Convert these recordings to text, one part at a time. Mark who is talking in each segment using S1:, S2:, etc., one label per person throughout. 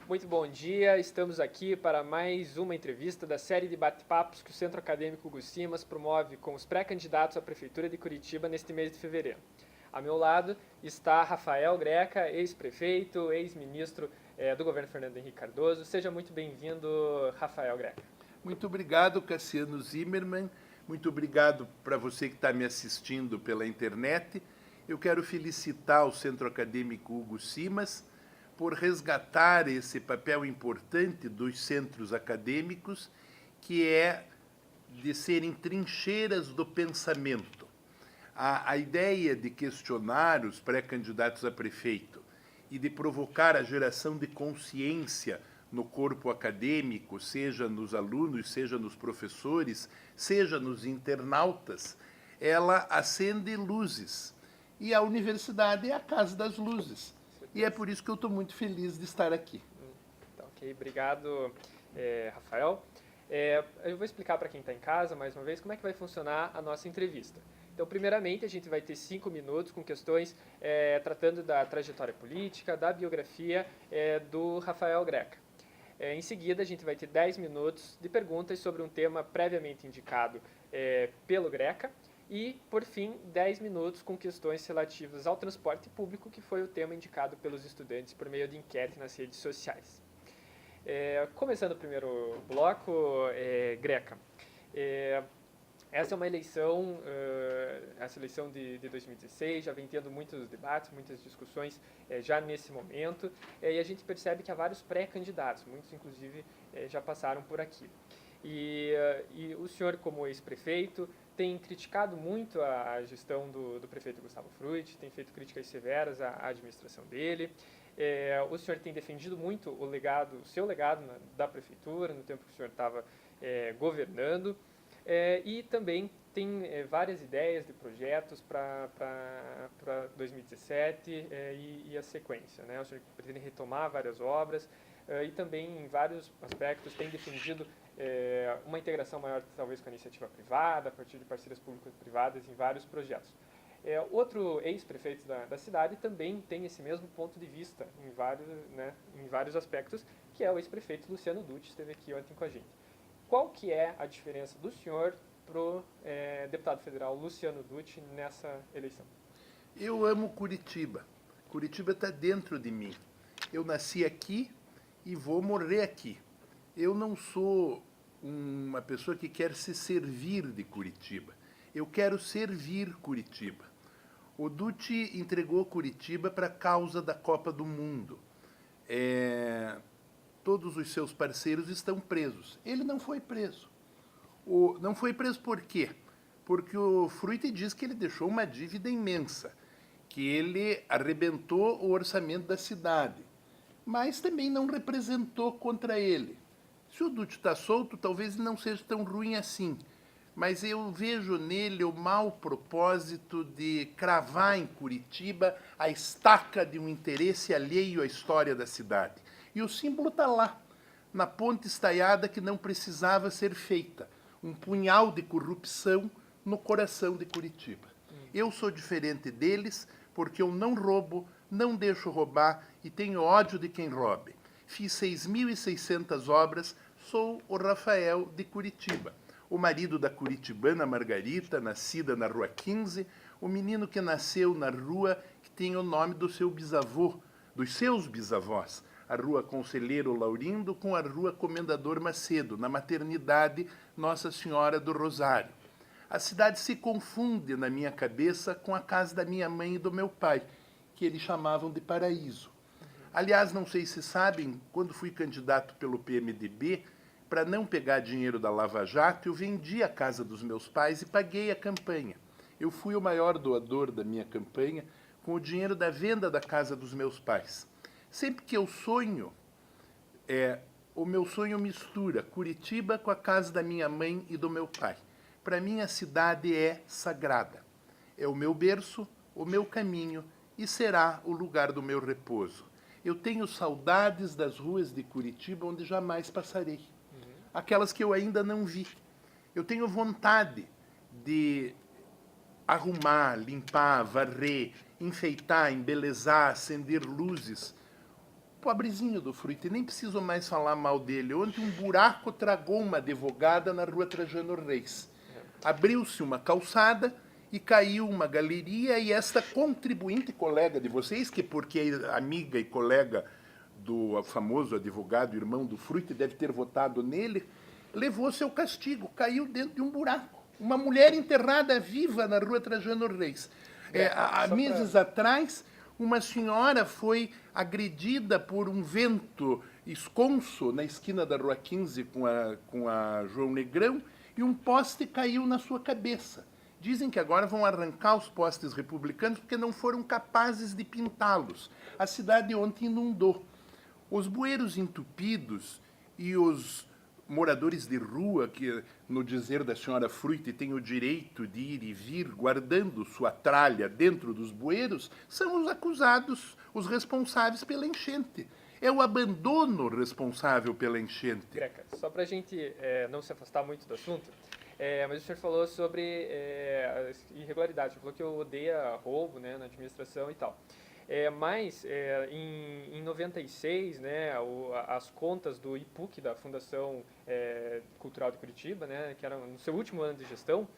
S1: Muito bom dia, estamos aqui para mais uma entrevista da série de bate-papos que o Centro Acadêmico Hugo Simas promove com os pré-candidatos à Prefeitura de Curitiba neste mês de fevereiro. A meu lado está Rafael Greca, ex-prefeito, ex-ministro do governo Fernando Henrique Cardoso. Seja muito bem-vindo, Rafael Greca.
S2: Muito obrigado, Cassiano Zimmermann. Muito obrigado para você que está me assistindo pela internet. Eu quero felicitar o Centro Acadêmico Hugo Simas por resgatar esse papel importante dos centros acadêmicos, que é de serem trincheiras do pensamento. A ideia de questionar os pré-candidatos a prefeito e de provocar a geração de consciência no corpo acadêmico, seja nos alunos, seja nos professores, seja nos internautas, ela acende luzes. E a universidade é a casa das luzes. E é por isso que eu estou muito feliz de estar aqui.
S1: Tá, ok, obrigado, Rafael. Eu vou explicar para quem está em casa, mais uma vez, como é que vai funcionar a nossa entrevista. Então, primeiramente, a gente vai ter 5 minutos com questões tratando da trajetória política, da biografia do Rafael Greca. Em seguida, a gente vai ter 10 minutos de perguntas sobre um tema previamente indicado pelo Greca. E, por fim, 10 minutos com questões relativas ao transporte público, que foi o tema indicado pelos estudantes por meio de enquete nas redes sociais. Começando o primeiro bloco, Greca. Essa é uma eleição, essa eleição de 2016, já vem tendo muitos debates, muitas discussões já nesse momento, e a gente percebe que há vários pré-candidatos, muitos inclusive já passaram por aqui. E o senhor, como ex-prefeito, tem criticado muito a gestão do prefeito Gustavo Frutti, tem feito críticas severas à administração dele. O senhor tem defendido muito o seu legado da prefeitura, no tempo que o senhor estava governando. E também tem várias ideias de projetos para 2017 e a sequência, né? O senhor pretende retomar várias obras e também, em vários aspectos, tem defendido uma integração maior, talvez, com a iniciativa privada, a partir de parcerias público-privadas em vários projetos. Outro ex-prefeito da cidade também tem esse mesmo ponto de vista em vários aspectos, que é o ex-prefeito Luciano Dutti, esteve aqui ontem com a gente. Qual que é a diferença do senhor para o deputado federal Luciano Dutti nessa eleição?
S2: Eu amo Curitiba. Curitiba está dentro de mim. Eu nasci aqui e vou morrer aqui. Eu não sou uma pessoa que quer se servir de Curitiba. Eu quero servir Curitiba. O Dutti entregou Curitiba para a causa da Copa do Mundo. Todos os seus parceiros estão presos. Ele não foi preso. Não foi preso por quê? Porque o Frutti diz que ele deixou uma dívida imensa, que ele arrebentou o orçamento da cidade, mas também não representou contra ele. Se o Dutti está solto, talvez não seja tão ruim assim, mas eu vejo nele o mau propósito de cravar em Curitiba a estaca de um interesse alheio à história da cidade. E o símbolo está lá, na ponte estaiada que não precisava ser feita. Um punhal de corrupção no coração de Curitiba. Eu sou diferente deles porque eu não roubo, não deixo roubar e tenho ódio de quem roube. Fiz 6.600 obras, sou o Rafael de Curitiba. O marido da curitibana Margarita, nascida na Rua 15, o menino que nasceu na rua que tem o nome do seu bisavô, dos seus bisavós. A Rua Conselheiro Laurindo com a Rua Comendador Macedo, na maternidade Nossa Senhora do Rosário. A cidade se confunde na minha cabeça com a casa da minha mãe e do meu pai, que eles chamavam de Paraíso. Aliás, não sei se sabem, quando fui candidato pelo PMDB, para não pegar dinheiro da Lava Jato, eu vendi a casa dos meus pais e paguei a campanha. Eu fui o maior doador da minha campanha com o dinheiro da venda da casa dos meus pais. Sempre que eu sonho, o meu sonho mistura Curitiba com a casa da minha mãe e do meu pai. Para mim, a cidade é sagrada. É o meu berço, o meu caminho e será o lugar do meu repouso. Eu tenho saudades das ruas de Curitiba onde jamais passarei. Aquelas que eu ainda não vi. Eu tenho vontade de arrumar, limpar, varrer, enfeitar, embelezar, acender luzes. pobrezinho do Fruit, nem preciso mais falar mal dele. Ontem um buraco tragou uma advogada na rua Trajano Reis. Abriu-se uma calçada e caiu uma galeria, e esta contribuinte colega de vocês, que porque é amiga e colega do famoso advogado, irmão do Fruit, deve ter votado nele, levou seu castigo, caiu dentro de um buraco. Uma mulher enterrada viva na rua Trajano Reis. Há meses atrás, uma senhora foi agredida por um vento esconso na esquina da Rua 15 com a João Negrão, e um poste caiu na sua cabeça. Dizem que agora vão arrancar os postes republicanos porque não foram capazes de pintá-los. A cidade ontem inundou. Os bueiros entupidos e os moradores de rua, que, no dizer da senhora Fruit, têm o direito de ir e vir guardando sua tralha dentro dos bueiros, são os acusados, os responsáveis pela enchente. É o abandono responsável pela enchente.
S1: Greca, só para a gente não se afastar muito do assunto, mas o senhor falou sobre as irregularidades, falou que eu odeia roubo, né, na administração e tal. Mas em 96, né, as contas do IPUC, da Fundação Cultural de Curitiba, né, que era no seu último ano de gestão,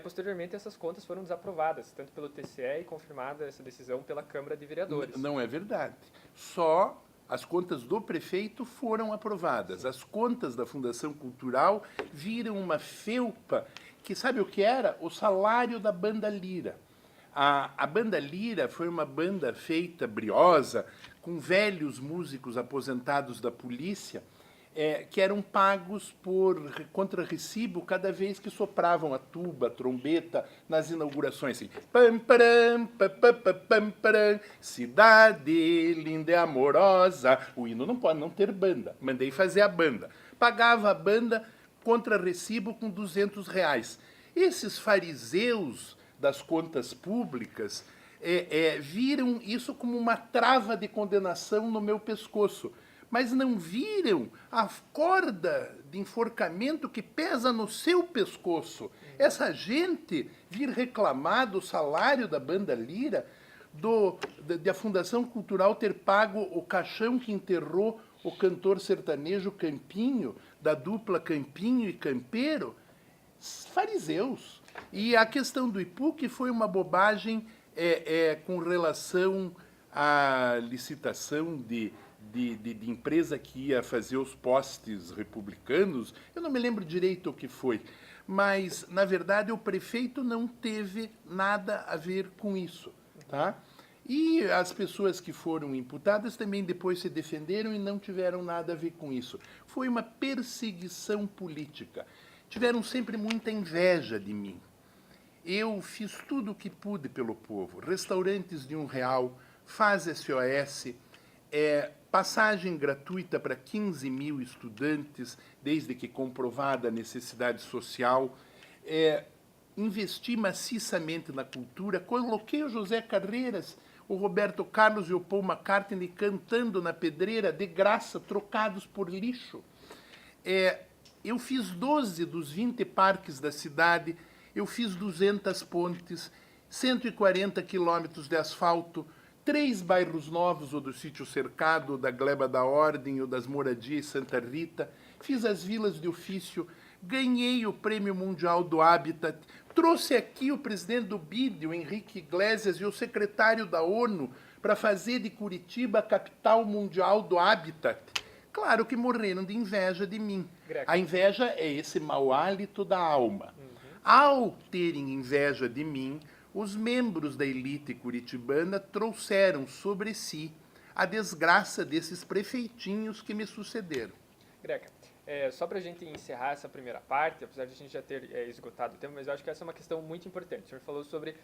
S1: posteriormente essas contas foram desaprovadas, tanto pelo TCE e confirmada essa decisão pela Câmara de Vereadores.
S2: Não é verdade. Só as contas do prefeito foram aprovadas. As contas da Fundação Cultural viram uma felpa que, sabe o que era? O salário da Banda Lira. A Banda Lira foi uma banda feita, briosa, com velhos músicos aposentados da polícia, que eram pagos contra recibo cada vez que sopravam a tuba, a trombeta, nas inaugurações. Assim, pam, param, pam, pam, pam, param, cidade linda e amorosa. O hino não pode não ter banda. Mandei fazer a banda. Pagava a banda contra recibo com R$200. Esses fariseus das contas públicas viram isso como uma trava de condenação no meu pescoço, mas não viram a corda de enforcamento que pesa no seu pescoço. Essa gente vir reclamar do salário da Banda Lira, da Fundação Cultural ter pago o caixão que enterrou o cantor sertanejo Campinho, da dupla Campinho e Campeiro, fariseus. E a questão do IPUC foi uma bobagem com relação à licitação de empresa que ia fazer os postes republicanos. Eu não me lembro direito o que foi, mas, na verdade, o prefeito não teve nada a ver com isso. Tá? E as pessoas que foram imputadas também depois se defenderam e não tiveram nada a ver com isso. Foi uma perseguição política. Tiveram sempre muita inveja de mim. Eu fiz tudo o que pude pelo povo. Restaurantes de R$1, faz SOS, passagem gratuita para 15 mil estudantes, desde que comprovada a necessidade social. Investi maciçamente na cultura, coloquei o José Carreiras, o Roberto Carlos e o Paul McCartney cantando na pedreira, de graça, trocados por lixo. Eu fiz 12 dos 20 parques da cidade, eu fiz 200 pontes, 140 quilômetros de asfalto, 3 bairros novos, o do Sítio Cercado, o da Gleba da Ordem, o das Moradias Santa Rita, fiz as vilas de ofício, ganhei o Prêmio Mundial do Habitat, trouxe aqui o presidente do BID, o Henrique Iglesias, e o secretário da ONU para fazer de Curitiba a capital mundial do Habitat. Claro que morreram de inveja de mim.
S1: Greco.
S2: A inveja é esse mau hálito da alma. Ao terem inveja de mim, os membros da elite curitibana trouxeram sobre si a desgraça desses prefeitinhos que me sucederam.
S1: Greca, só para a gente encerrar essa primeira parte, apesar de a gente já ter esgotado o tema, mas eu acho que essa é uma questão muito importante. O senhor falou sobre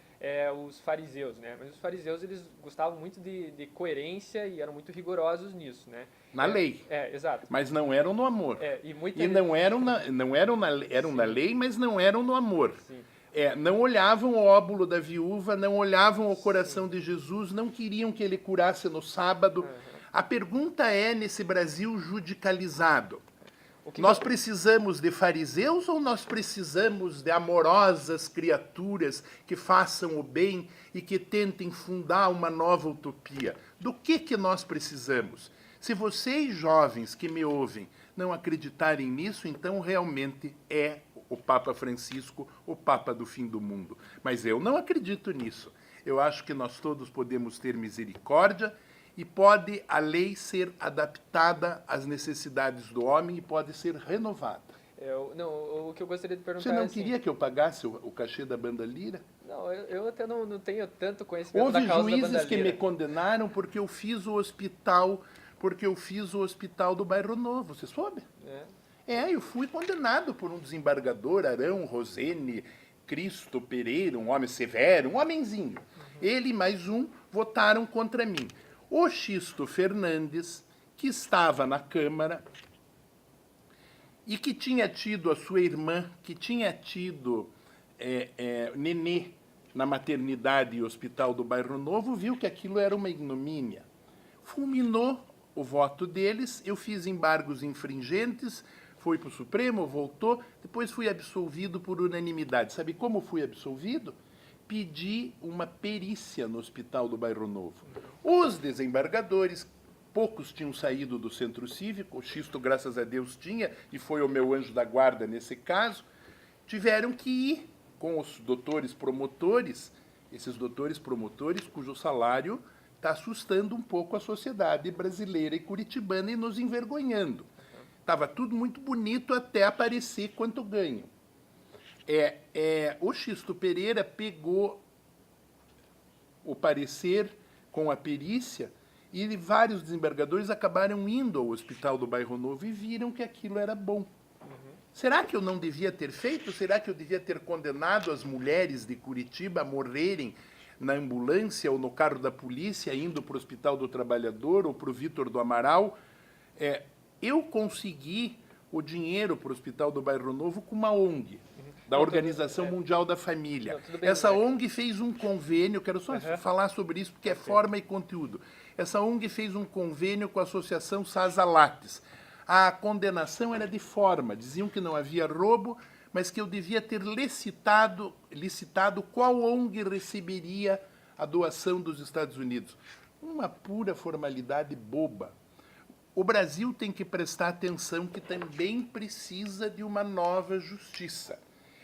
S1: os fariseus, né? Mas os fariseus, eles gostavam muito de coerência e eram muito rigorosos nisso, né?
S2: Na lei.
S1: Exato.
S2: Mas não eram no amor.
S1: E
S2: não eram na lei, mas não eram no amor.
S1: Sim.
S2: Não olhavam o óbolo da viúva, não olhavam o coração de Jesus, não queriam que ele curasse no sábado. A pergunta nesse Brasil judicalizado, nós precisamos de fariseus ou nós precisamos de amorosas criaturas que façam o bem e que tentem fundar uma nova utopia? Do que nós precisamos? Se vocês, jovens que me ouvem, não acreditarem nisso, então realmente é o Papa Francisco, o Papa do fim do mundo. Mas eu não acredito nisso. Eu acho que nós todos podemos ter misericórdia e pode a lei ser adaptada às necessidades do homem e pode ser renovada.
S1: Não, o que eu gostaria de perguntar
S2: Você não
S1: é assim,
S2: queria que eu pagasse o cachê da banda Lira?
S1: não, eu até não tenho tanto conhecimento
S2: Houve
S1: da causa da
S2: juízes
S1: banda
S2: que me
S1: Lira.
S2: condenaram porque eu fiz o hospital do Bairro Novo, você soube? Eu fui condenado por um desembargador, Arão Rosene Cristo Pereira, um homem severo, um homenzinho. Ele e mais um votaram contra mim. O Xisto Fernandes, que estava na Câmara e que tinha tido a sua irmã, que tinha tido nenê na maternidade e hospital do Bairro Novo, viu que aquilo era uma ignomínia. Fulminou o voto deles, eu fiz embargos infringentes, foi para o Supremo, voltou, depois fui absolvido por unanimidade. Sabe como fui absolvido? Pedi uma perícia no hospital do Bairro Novo. Os desembargadores, poucos tinham saído do centro cívico, o Xisto, graças a Deus, tinha, e foi o meu anjo da guarda nesse caso, tiveram que ir com os doutores promotores, esses doutores promotores cujo salário está assustando um pouco a sociedade brasileira e curitibana e nos envergonhando. Estava tudo muito bonito até aparecer quanto ganho. O Xisto Pereira pegou o parecer com a perícia e vários desembargadores acabaram indo ao hospital do Bairro Novo e viram que aquilo era bom. Será que eu não devia ter feito? Será que eu devia ter condenado as mulheres de Curitiba a morrerem na ambulância ou no carro da polícia, indo para o Hospital do Trabalhador ou para o Vítor do Amaral? Eu consegui o dinheiro para o Hospital do Bairro Novo com uma ONG, da Organização Mundial da Família. Essa ONG fez um convênio, quero só falar sobre isso, porque é forma e conteúdo. Essa ONG fez um convênio com a Associação Sasa Lattes. A condenação era de forma, diziam que não havia roubo, mas que eu devia ter licitado qual ONG receberia a doação dos Estados Unidos. Uma pura formalidade boba. O Brasil tem que prestar atenção que também precisa de uma nova justiça.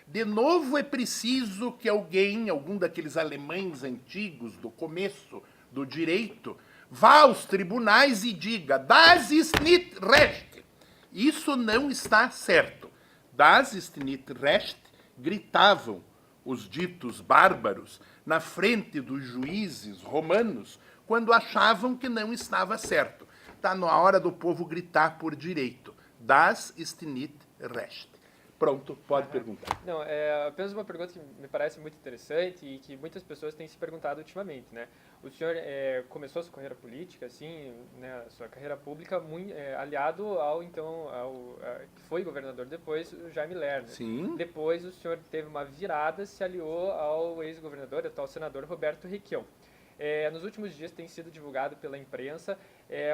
S2: De novo é preciso que algum daqueles alemães antigos do começo do direito, vá aos tribunais e diga: das ist nicht recht. Isso não está certo. Das ist nicht recht, gritavam os ditos bárbaros na frente dos juízes romanos quando achavam que não estava certo. Está na hora do povo gritar por direito. Das ist nicht recht. Pronto, pode perguntar.
S1: Não, é apenas uma pergunta que me parece muito interessante e que muitas pessoas têm se perguntado ultimamente, né? O senhor começou a sua carreira política, assim, né, sua carreira pública, muito, aliado ao que foi governador depois, o Jaime Lerner.
S2: Sim.
S1: Depois o senhor teve uma virada, se aliou ao ex-governador, atual senador Roberto Requião. Nos últimos dias tem sido divulgado pela imprensa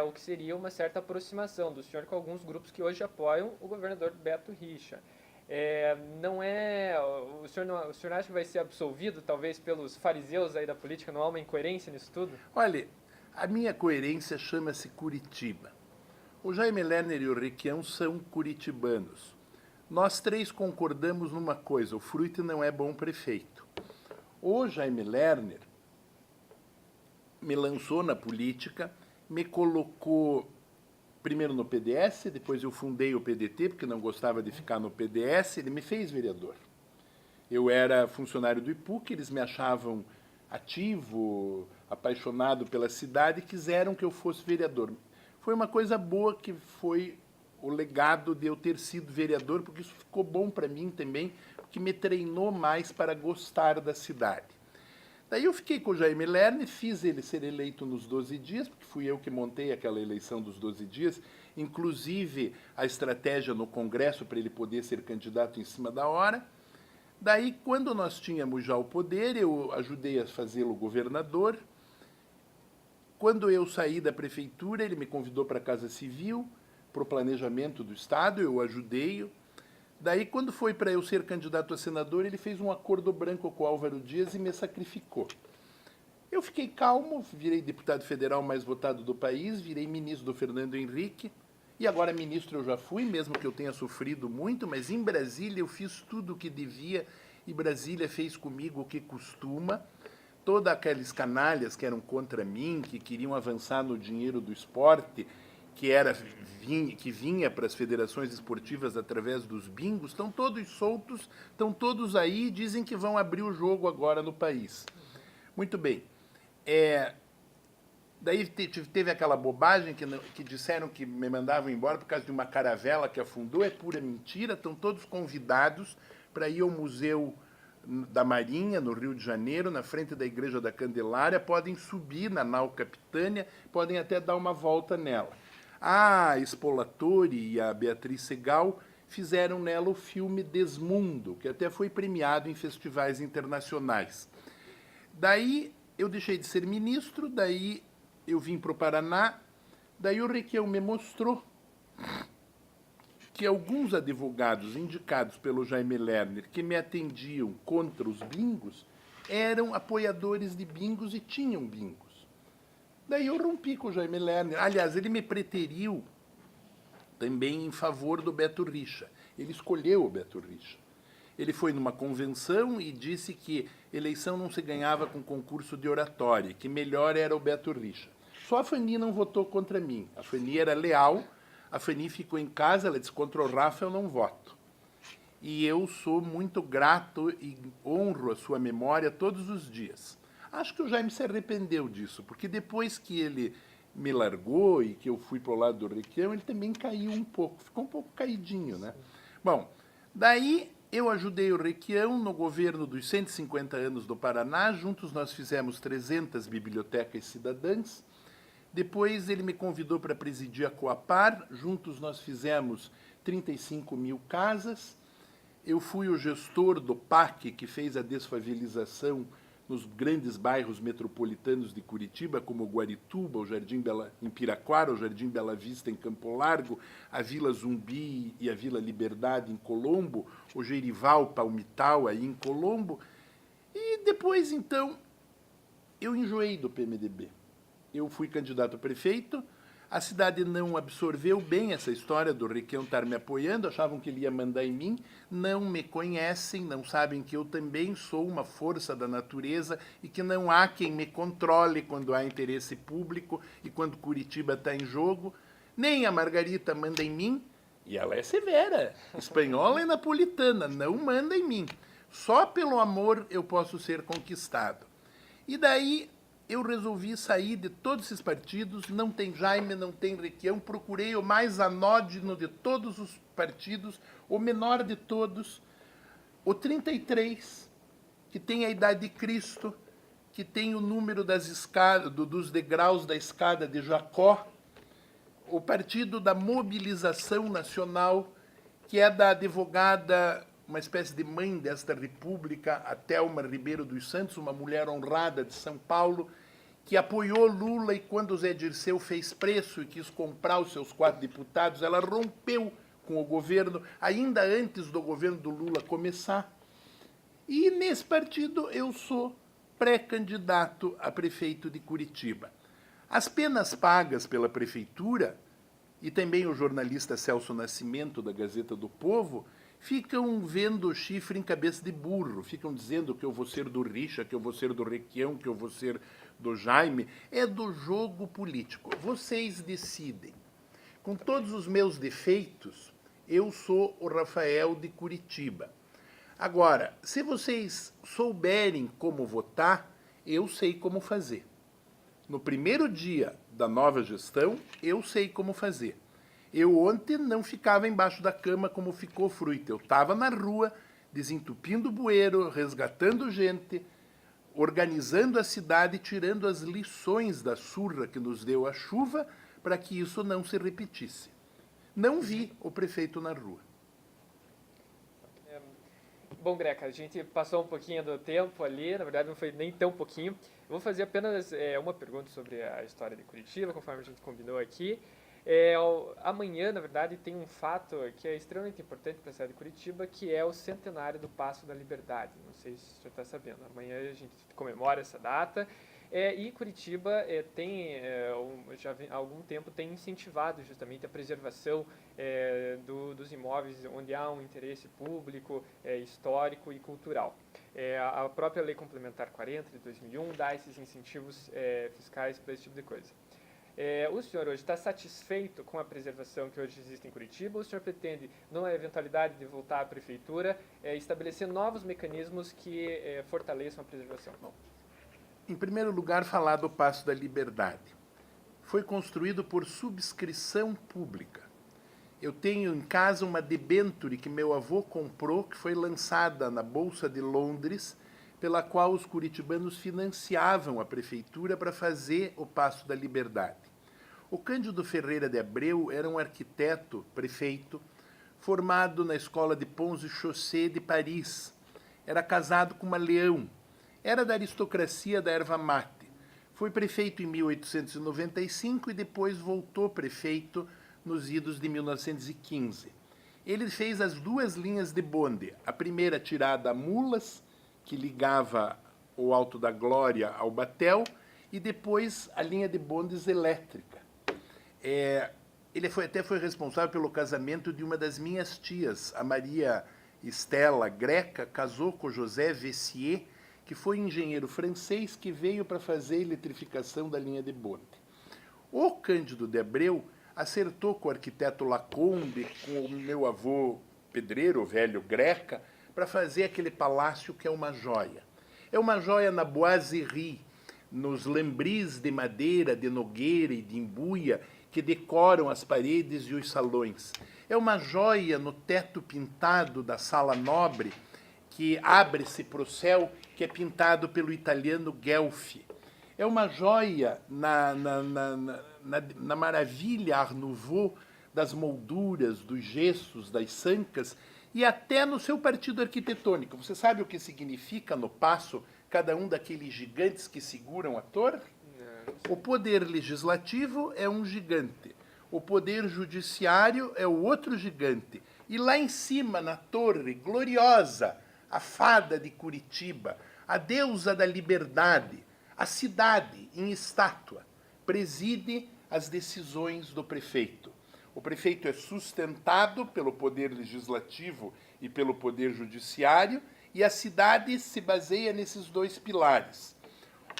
S1: o que seria uma certa aproximação do senhor com alguns grupos que hoje apoiam o governador Beto Richa. O senhor acha que vai ser absolvido, talvez, pelos fariseus aí da política? Não há uma incoerência nisso tudo?
S2: Olha, a minha coerência chama-se Curitiba. O Jaime Lerner e o Requião são curitibanos. Nós três concordamos numa coisa: o Fruit não é bom prefeito. O Jaime Lerner me lançou na política, me colocou primeiro no PDS, depois eu fundei o PDT, porque não gostava de ficar no PDS, ele me fez vereador. Eu era funcionário do IPUC, eles me achavam ativo, apaixonado pela cidade, e quiseram que eu fosse vereador. Foi uma coisa boa que foi o legado de eu ter sido vereador, porque isso ficou bom para mim também, porque me treinou mais para gostar da cidade. Daí eu fiquei com o Jaime Lerner, fiz ele ser eleito nos 12 dias, porque fui eu que montei aquela eleição dos 12 dias, inclusive a estratégia no Congresso para ele poder ser candidato em cima da hora. Daí, quando nós tínhamos já o poder, eu ajudei a fazê-lo governador. Quando eu saí da prefeitura, ele me convidou para a Casa Civil, para o planejamento do Estado, eu ajudei-o. Daí, quando foi para eu ser candidato a senador, ele fez um acordo branco com o Álvaro Dias e me sacrificou. Eu fiquei calmo, virei deputado federal mais votado do país, virei ministro do Fernando Henrique, e agora ministro eu já fui, mesmo que eu tenha sofrido muito, mas em Brasília eu fiz tudo o que devia, e Brasília fez comigo o que costuma. Todas aqueles canalhas que eram contra mim, que queriam avançar no dinheiro do esporte, que vinha para as federações esportivas através dos bingos, estão todos soltos, estão todos aí e dizem que vão abrir o jogo agora no país. Muito bem. Daí teve aquela bobagem que disseram que me mandavam embora por causa de uma caravela que afundou. É pura mentira. Estão todos convidados para ir ao Museu da Marinha, no Rio de Janeiro, na frente da Igreja da Candelária. Podem subir na nau Capitânia, podem até dar uma volta nela. A Spolatore e a Beatriz Segal fizeram nela o filme Desmundo, que até foi premiado em festivais internacionais. Daí eu deixei de ser ministro, daí eu vim para o Paraná, daí o Requião me mostrou que alguns advogados indicados pelo Jaime Lerner que me atendiam contra os bingos eram apoiadores de bingos e tinham bingos. Daí eu rompi com o Jaime Lerner. Aliás, ele me preteriu também em favor do Beto Richa. Ele escolheu o Beto Richa. Ele foi numa convenção e disse que eleição não se ganhava com concurso de oratória, que melhor era o Beto Richa. Só a Fanny não votou contra mim. A Fanny era leal, a Fanny ficou em casa, ela disse, contra o Rafa eu não voto. E eu sou muito grato e honro a sua memória todos os dias. Acho que o Jaime se arrependeu disso, porque depois que ele me largou e que eu fui para o lado do Requião, ele também caiu um pouco, ficou um pouco caidinho, né? Bom, daí eu ajudei o Requião no governo dos 150 anos do Paraná, juntos nós fizemos 300 bibliotecas cidadãs. Depois ele me convidou para presidir a Coapar, juntos nós fizemos 35 mil casas. Eu fui o gestor do PAC, que fez a desfavelização nos grandes bairros metropolitanos de Curitiba, como o Guarituba, o Jardim em Piraquara, o Jardim Bela Vista em Campo Largo, a Vila Zumbi e a Vila Liberdade em Colombo, o Gerival Palmital aí em Colombo. E depois, então, eu enjoei do PMDB. Eu fui candidato a prefeito, a cidade não absorveu bem essa história do Requião estar me apoiando, achavam que ele ia mandar em mim, não me conhecem, não sabem que eu também sou uma força da natureza e que não há quem me controle quando há interesse público e quando Curitiba está em jogo. Nem a Margarita manda em mim, e ela é severa, espanhola e napolitana, não manda em mim. Só pelo amor eu posso ser conquistado. E daí eu resolvi sair de todos esses partidos, não tem Jaime, não tem Requião, procurei o mais anódino de todos os partidos, o menor de todos, o 33, que tem a idade de Cristo, que tem o número dos degraus da escada de Jacó, o Partido da Mobilização Nacional, que é da advogada, uma espécie de mãe desta república, a Thelma Ribeiro dos Santos, uma mulher honrada de São Paulo, que apoiou Lula e quando o Zé Dirceu fez preço e quis comprar os seus 4 deputados, ela rompeu com o governo, ainda antes do governo do Lula começar. E nesse partido eu sou pré-candidato a prefeito de Curitiba. As penas pagas pela prefeitura, e também o jornalista Celso Nascimento, da Gazeta do Povo, ficam vendo chifre em cabeça de burro, ficam dizendo que eu vou ser do Richa, que eu vou ser do Requião, que eu vou ser do Jaime. É do jogo político. Vocês decidem. Com todos os meus defeitos, eu sou o Rafael de Curitiba. Agora, se vocês souberem como votar, eu sei como fazer. No primeiro dia da nova gestão, eu sei como fazer. Eu ontem não ficava embaixo da cama como ficou Fruita. Eu estava na rua, desentupindo o bueiro, resgatando gente, organizando a cidade, tirando as lições da surra que nos deu a chuva para que isso não se repetisse. Não vi o prefeito na rua.
S1: Bom, Greca, a gente passou um pouquinho do tempo ali, na verdade não foi nem tão pouquinho. Eu vou fazer apenas uma pergunta sobre a história de Curitiba, conforme a gente combinou aqui. Amanhã, na verdade, tem um fato que é extremamente importante para a cidade de Curitiba, que é o centenário do Paço da Liberdade. Não sei se você está sabendo. Amanhã a gente comemora essa data E Curitiba já há algum tempo tem incentivado justamente a preservação dos imóveis onde há um interesse público, histórico e cultural. A própria Lei Complementar 40 de 2001 dá esses incentivos fiscais para esse tipo de coisa. O senhor hoje está satisfeito com a preservação que hoje existe em Curitiba ou o senhor pretende, numa eventualidade de voltar à prefeitura, estabelecer novos mecanismos que fortaleçam a preservação?
S2: Bom, em primeiro lugar, falar do Paço da Liberdade. Foi construído por subscrição pública. Eu tenho em casa uma debênture que meu avô comprou, que foi lançada na Bolsa de Londres, pela qual os curitibanos financiavam a prefeitura para fazer o Paço da Liberdade. O Cândido Ferreira de Abreu era um arquiteto, prefeito, formado na Escola de Ponts et Chaussées de Paris. Era casado com uma leão. Era da aristocracia da erva mate. Foi prefeito em 1895 e depois voltou prefeito nos idos de 1915. Ele fez as duas linhas de bonde. A primeira tirada a mulas, que ligava o Alto da Glória ao Batel, e depois a linha de bondes elétrica. Ele até foi responsável pelo casamento de uma das minhas tias, a Maria Estela Greca, casou com José Vessier, que foi engenheiro francês que veio para fazer a eletrificação da linha de bonde. O Cândido de Abreu acertou com o arquiteto Lacombe, com o meu avô pedreiro, o velho Greca, para fazer aquele palácio que é uma joia. É uma joia na boiserie, nos lambris de madeira, de nogueira e de embuia que decoram as paredes e os salões. É uma joia no teto pintado da sala nobre, que abre-se para o céu, que é pintado pelo italiano Guelfi. É uma joia na maravilha Art Nouveau das molduras, dos gessos, das sancas, e até no seu partido arquitetônico. Você sabe o que significa no Paço cada um daqueles gigantes que seguram a torre? O poder legislativo é um gigante, o poder judiciário é o outro gigante. E lá em cima, na torre gloriosa, a fada de Curitiba, a deusa da liberdade, a cidade em estátua, preside as decisões do prefeito. O prefeito é sustentado pelo poder legislativo e pelo poder judiciário, e a cidade se baseia nesses dois pilares.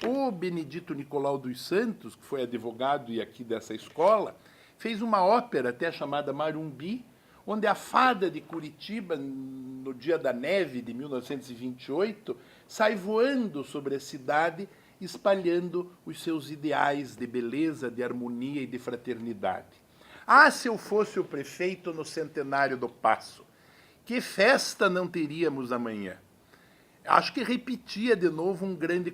S2: O Benedito Nicolau dos Santos, que foi advogado e aqui dessa escola, fez uma ópera até chamada Marumbi, onde a fada de Curitiba, no dia da neve de 1928, sai voando sobre a cidade, espalhando os seus ideais de beleza, de harmonia e de fraternidade. Ah, se eu fosse o prefeito no centenário do Paço, que festa não teríamos amanhã? Acho que repetia de novo um grande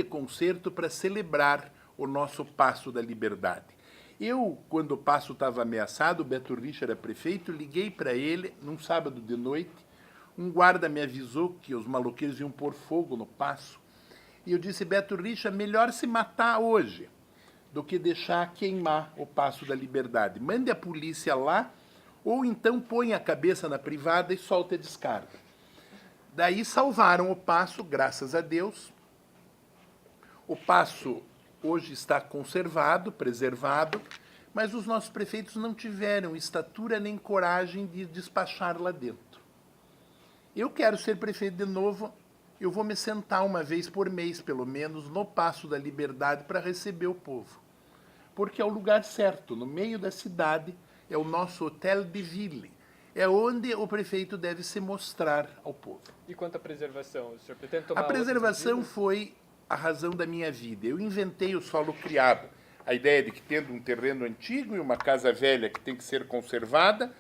S2: concerto para celebrar o nosso Paço da Liberdade. Eu, quando o Paço estava ameaçado, o Beto Richa era prefeito, liguei para ele, num sábado de noite, um guarda me avisou que os maloqueiros iam pôr fogo no Paço, e eu disse, Beto Richa, melhor se matar hoje do que deixar queimar o Paço da Liberdade. Mande a polícia lá, ou então põe a cabeça na privada e solte a descarga. Daí salvaram o Paço, graças a Deus. O Paço hoje está conservado, preservado, mas os nossos prefeitos não tiveram estatura nem coragem de despachar lá dentro. Eu quero ser prefeito de novo, eu vou me sentar uma vez por mês, pelo menos, no Paço da Liberdade para receber o povo. Porque é o lugar certo, no meio da cidade, é o nosso Hotel de Ville. É onde o prefeito deve se mostrar ao povo.
S1: E quanto à preservação? O senhor pretende tomar
S2: A preservação foi a razão da minha vida. Eu inventei o solo criado. A ideia de que, tendo um terreno antigo e uma casa velha que tem que ser conservada,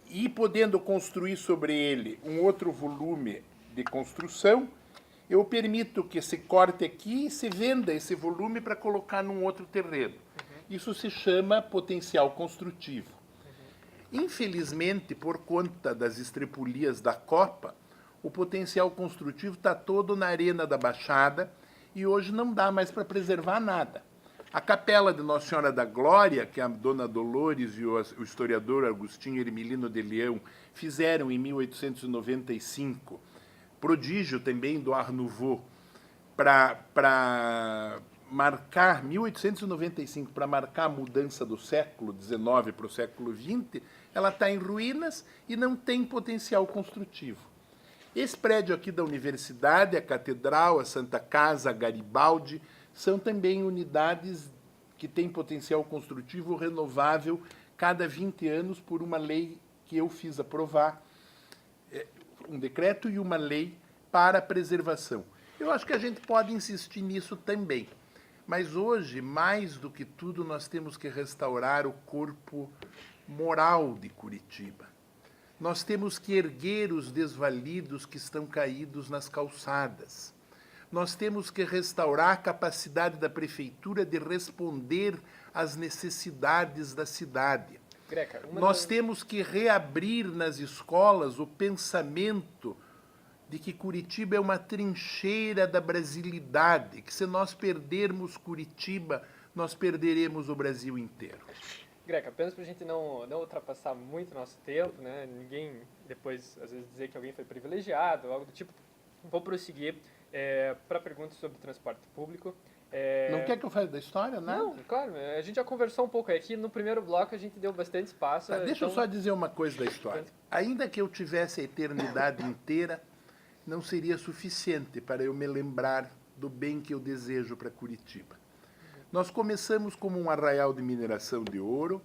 S2: e podendo construir sobre ele um outro volume de construção, eu permito que se corte aqui e se venda esse volume para colocar num outro terreno. Isso se chama potencial construtivo. Infelizmente, por conta das estrepulias da Copa, o potencial construtivo está todo na Arena da Baixada e hoje não dá mais para preservar nada. A capela de Nossa Senhora da Glória, que a dona Dolores e o historiador Agostinho Hermelino de Leão fizeram em 1895, prodígio também do Art Nouveau, para marcar 1895, para marcar a mudança do século XIX para o século XX, ela está em ruínas e não tem potencial construtivo. Esse prédio aqui da universidade, a Catedral, a Santa Casa, a Garibaldi, são também unidades que têm potencial construtivo renovável cada 20 anos por uma lei que eu fiz aprovar, um decreto e uma lei para a preservação. Eu acho que a gente pode insistir nisso também. Mas hoje, mais do que tudo, nós temos que restaurar o corpo moral de Curitiba. Nós temos que erguer os desvalidos que estão caídos nas calçadas. Nós temos que restaurar a capacidade da prefeitura de responder às necessidades da cidade.
S1: Greca,
S2: nós temos que reabrir nas escolas o pensamento de que Curitiba é uma trincheira da brasilidade, que se nós perdermos Curitiba, nós perderemos o Brasil inteiro.
S1: Greca, apenas para a gente não ultrapassar muito o nosso tempo, né? Ninguém depois, às vezes, dizer que alguém foi privilegiado, algo do tipo, vou prosseguir para perguntas sobre transporte público.
S2: Não quer que eu fale da história, né?
S1: Não, claro, a gente já conversou um pouco aqui. No primeiro bloco a gente deu bastante espaço.
S2: Deixa eu só dizer uma coisa da história. Ainda que eu tivesse a eternidade inteira, não seria suficiente para eu me lembrar do bem que eu desejo para Curitiba. Nós começamos como um arraial de mineração de ouro,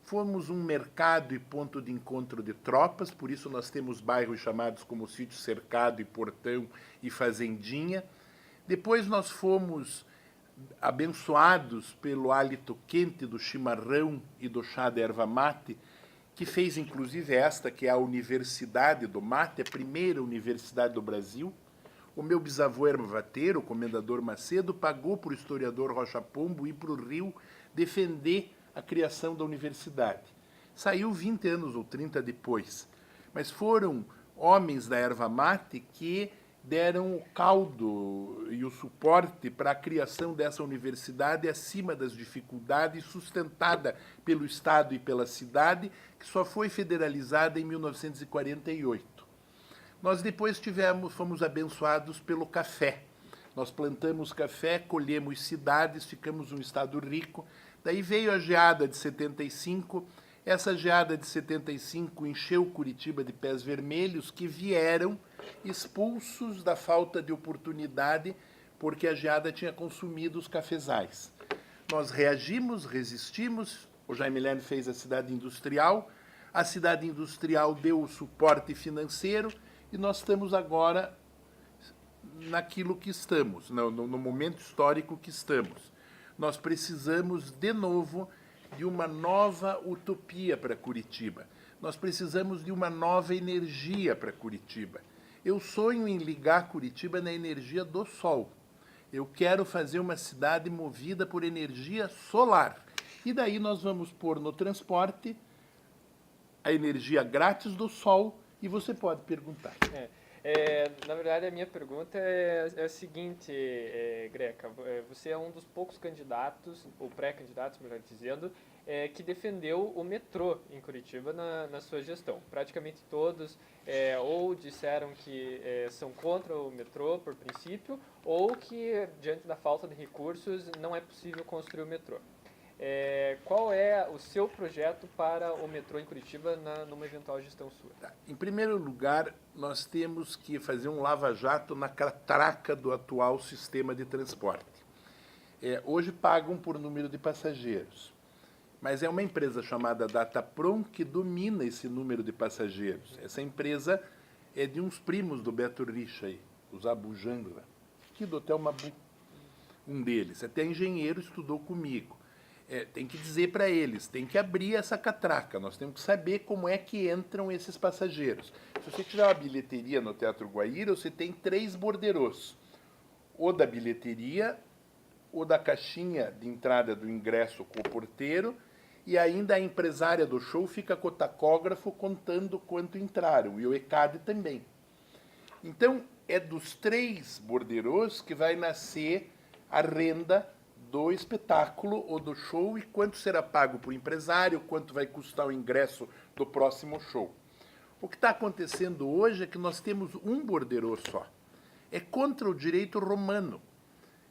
S2: fomos um mercado e ponto de encontro de tropas, por isso nós temos bairros chamados como Sítio Cercado e Portão e Fazendinha. Depois nós fomos abençoados pelo hálito quente do chimarrão e do chá de erva mate, que fez inclusive esta, que é a Universidade do Mate, a primeira universidade do Brasil. O meu bisavô ervateiro, o comendador Macedo, pagou para o historiador Rocha Pombo ir para o Rio defender a criação da universidade. Saiu 20 anos ou 30 depois, mas foram homens da erva mate que deram o caldo e o suporte para a criação dessa universidade acima das dificuldades, sustentada pelo Estado e pela cidade, que só foi federalizada em 1948. Nós depois fomos abençoados pelo café. Nós plantamos café, colhemos cidades, ficamos um estado rico. Daí veio a geada de 75. Essa geada de 75 encheu Curitiba de pés vermelhos que vieram expulsos da falta de oportunidade porque a geada tinha consumido os cafezais. Nós reagimos, resistimos. O Jaime Lerner fez a cidade industrial. A cidade industrial deu o suporte financeiro e nós estamos agora naquilo que estamos, no momento histórico que estamos. Nós precisamos, de novo, de uma nova utopia para Curitiba. Nós precisamos de uma nova energia para Curitiba. Eu sonho em ligar Curitiba na energia do sol. Eu quero fazer uma cidade movida por energia solar. E daí nós vamos pôr no transporte a energia grátis do sol e você pode perguntar.
S1: Na verdade, a minha pergunta é a seguinte, Greca. Você é um dos poucos candidatos, ou pré-candidatos, melhor dizendo, que defendeu o metrô em Curitiba na sua gestão. Praticamente todos ou disseram que são contra o metrô, por princípio, ou que, diante da falta de recursos, não é possível construir o metrô. Qual é o seu projeto para o metrô em Curitiba numa eventual gestão sua?
S2: Em primeiro lugar, nós temos que fazer um lava-jato na catraca do atual sistema de transporte. Hoje pagam por número de passageiros, mas é uma empresa chamada Dataprom que domina esse número de passageiros. Essa empresa é de uns primos do Beto Richa, aí, os Abujamra, aqui do Hotel Mabu, um deles. Até engenheiro estudou comigo. Tem que dizer para eles, tem que abrir essa catraca, nós temos que saber como é que entram esses passageiros. Se você tiver uma bilheteria no Teatro Guaíra, você tem 3 borderôs. O da bilheteria, o da caixinha de entrada do ingresso com o porteiro, e ainda a empresária do show fica com o tacógrafo contando quanto entraram, e o ECAD também. Então, é dos 3 borderôs que vai nascer a renda do espetáculo ou do show e quanto será pago para o empresário, quanto vai custar o ingresso do próximo show. O que está acontecendo hoje é que nós temos um borderô só. É contra o direito romano.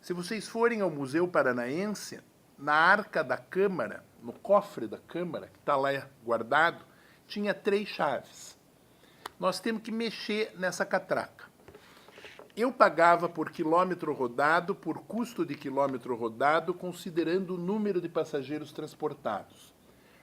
S2: Se vocês forem ao Museu Paranaense, na arca da Câmara, no cofre da Câmara, que está lá guardado, tinha 3 chaves. Nós temos que mexer nessa catraca. Eu pagava por quilômetro rodado, por custo de quilômetro rodado, considerando o número de passageiros transportados.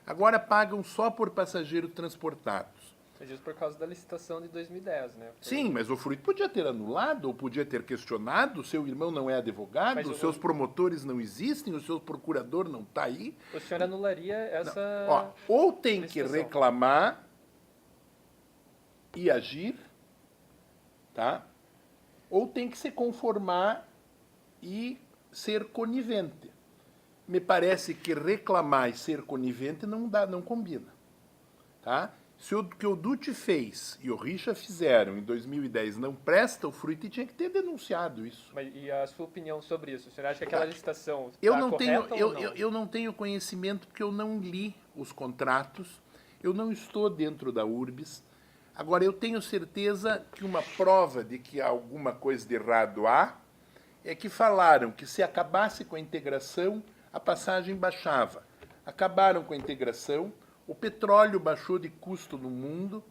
S2: Agora pagam só por passageiros transportados.
S1: Mas isso por causa da licitação de 2010, né?
S2: Sim, mas o Fruit podia ter anulado, ou podia ter questionado, o seu irmão não é advogado, os seus promotores não existem, o seu procurador não está aí.
S1: O senhor anularia essa
S2: ou tem
S1: licitação.
S2: que reclamar e agir, tá? Ou tem que se conformar e ser conivente. Me parece que reclamar e ser conivente não combina, tá? Se o que o Dutti fez e o Richa fizeram em 2010 não presta, o Fruit tinha que ter denunciado isso.
S1: Mas, e a sua opinião sobre isso? O senhor acha que aquela licitação
S2: Eu
S1: está
S2: não
S1: correta
S2: tenho,
S1: ou não?
S2: eu não tenho conhecimento porque eu não li os contratos, eu não estou dentro da URBS. Agora, eu tenho certeza que uma prova de que alguma coisa de errado há é que falaram que se acabasse com a integração, a passagem baixava. Acabaram com a integração, o petróleo baixou de custo no mundo,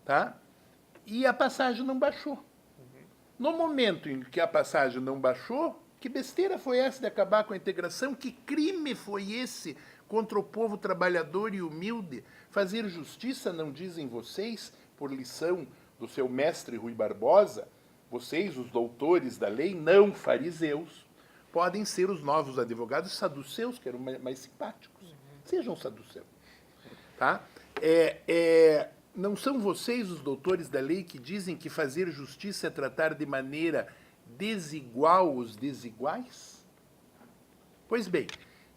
S2: tá? E a passagem não baixou. No momento em que a passagem não baixou, que besteira foi essa de acabar com a integração? Que crime foi esse contra o povo trabalhador e humilde? Fazer justiça, não dizem vocês, por lição do seu mestre Rui Barbosa? Vocês, os doutores da lei, não fariseus, podem ser os novos advogados saduceus, que eram mais simpáticos. Sejam saduceus. Tá? Não são vocês, os doutores da lei, que dizem que fazer justiça é tratar de maneira desigual os desiguais? Pois bem,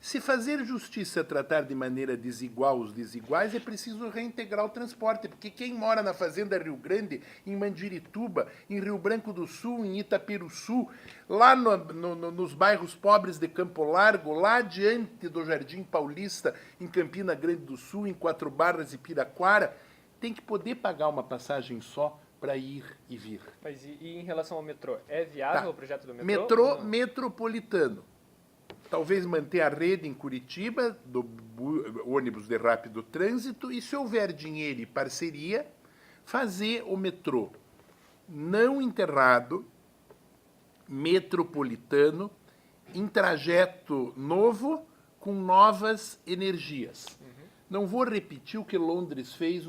S2: se fazer justiça é tratar de maneira desigual os desiguais, é preciso reintegrar o transporte, porque quem mora na Fazenda Rio Grande, em Mandirituba, em Rio Branco do Sul, em Itaperuçu, lá nos bairros pobres de Campo Largo, lá diante do Jardim Paulista, em Campina Grande do Sul, em Quatro Barras e Piraquara, tem que poder pagar uma passagem só para ir e vir.
S1: Mas e em relação ao metrô? É viável o projeto do metrô?
S2: Metrô metropolitano. Talvez manter a rede em Curitiba, do ônibus de rápido trânsito, e se houver dinheiro e parceria, fazer o metrô não enterrado, metropolitano, em trajeto novo, com novas energias. Não vou repetir o que Londres fez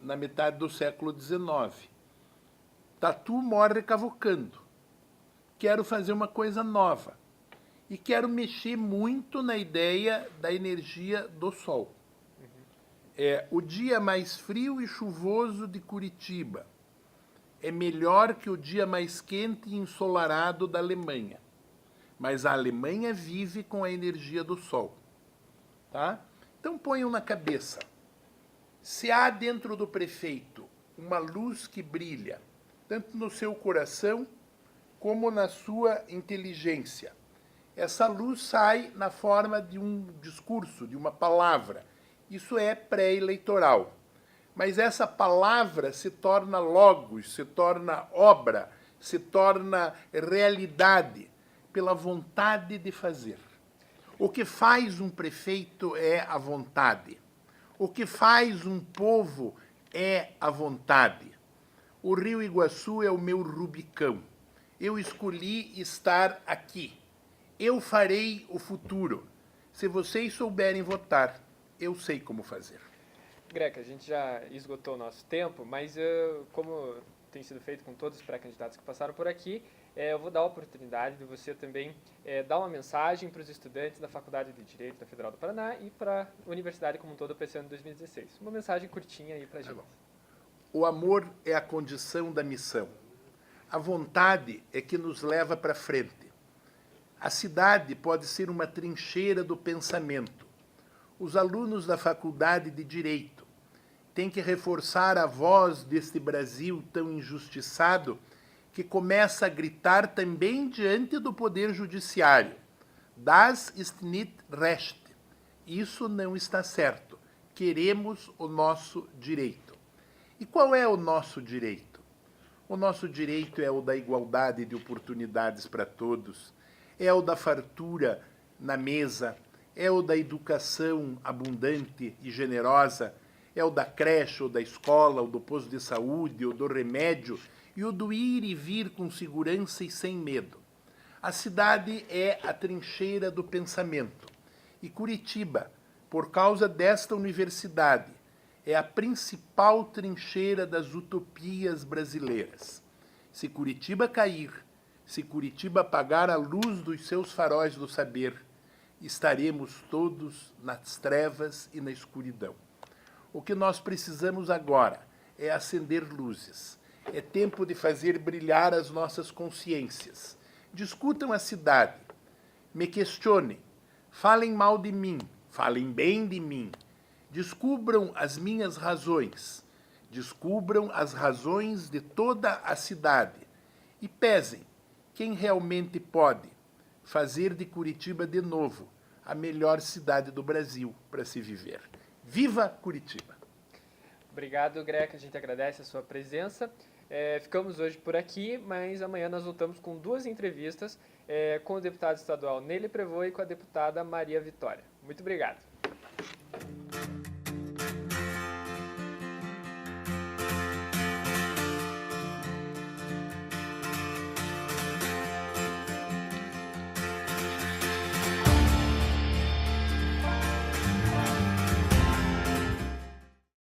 S2: na metade do século XIX. Tatu morre cavocando. Quero fazer uma coisa nova. E quero mexer muito na ideia da energia do sol. O dia mais frio e chuvoso de Curitiba é melhor que o dia mais quente e ensolarado da Alemanha. Mas a Alemanha vive com a energia do sol. Tá? Então ponham na cabeça. Se há dentro do prefeito uma luz que brilha, tanto no seu coração como na sua inteligência, essa luz sai na forma de um discurso, de uma palavra. Isso é pré-eleitoral. Mas essa palavra se torna logos, se torna obra, se torna realidade pela vontade de fazer. O que faz um prefeito é a vontade. O que faz um povo é a vontade. O Rio Iguaçu é o meu Rubicão. Eu escolhi estar aqui. Eu farei o futuro. Se vocês souberem votar, eu sei como fazer.
S1: Greca, a gente já esgotou o nosso tempo, mas como tem sido feito com todos os pré-candidatos que passaram por aqui, eu vou dar a oportunidade de você também dar uma mensagem para os estudantes da Faculdade de Direito da Federal do Paraná e para a Universidade como um todo para esse ano de 2016. Uma mensagem curtinha aí para a gente.
S2: O amor é a condição da missão. A vontade é que nos leva para frente. A cidade pode ser uma trincheira do pensamento. Os alunos da Faculdade de Direito têm que reforçar a voz deste Brasil tão injustiçado que começa a gritar também diante do Poder Judiciário. Das ist nicht recht. Isso não está certo. Queremos o nosso direito. E qual é o nosso direito? O nosso direito é o da igualdade de oportunidades para todos. É o da fartura na mesa? É o da educação abundante e generosa? É o da creche, ou da escola, ou do posto de saúde, ou do remédio, e o do ir e vir com segurança e sem medo. A cidade é a trincheira do pensamento. E Curitiba, por causa desta universidade, é a principal trincheira das utopias brasileiras. Se Curitiba cair, se Curitiba apagar a luz dos seus faróis do saber, estaremos todos nas trevas e na escuridão. O que nós precisamos agora é acender luzes. É tempo de fazer brilhar as nossas consciências. Discutam a cidade. Me questionem. Falem mal de mim. Falem bem de mim. Descubram as minhas razões. Descubram as razões de toda a cidade. E pesem quem realmente pode fazer de Curitiba de novo a melhor cidade do Brasil para se viver. Viva Curitiba!
S1: Obrigado, Greca. A gente agradece a sua presença. Ficamos hoje por aqui, mas amanhã nós voltamos com 2 entrevistas com o deputado estadual Nele Prevot e com a deputada Maria Vitória. Muito obrigado.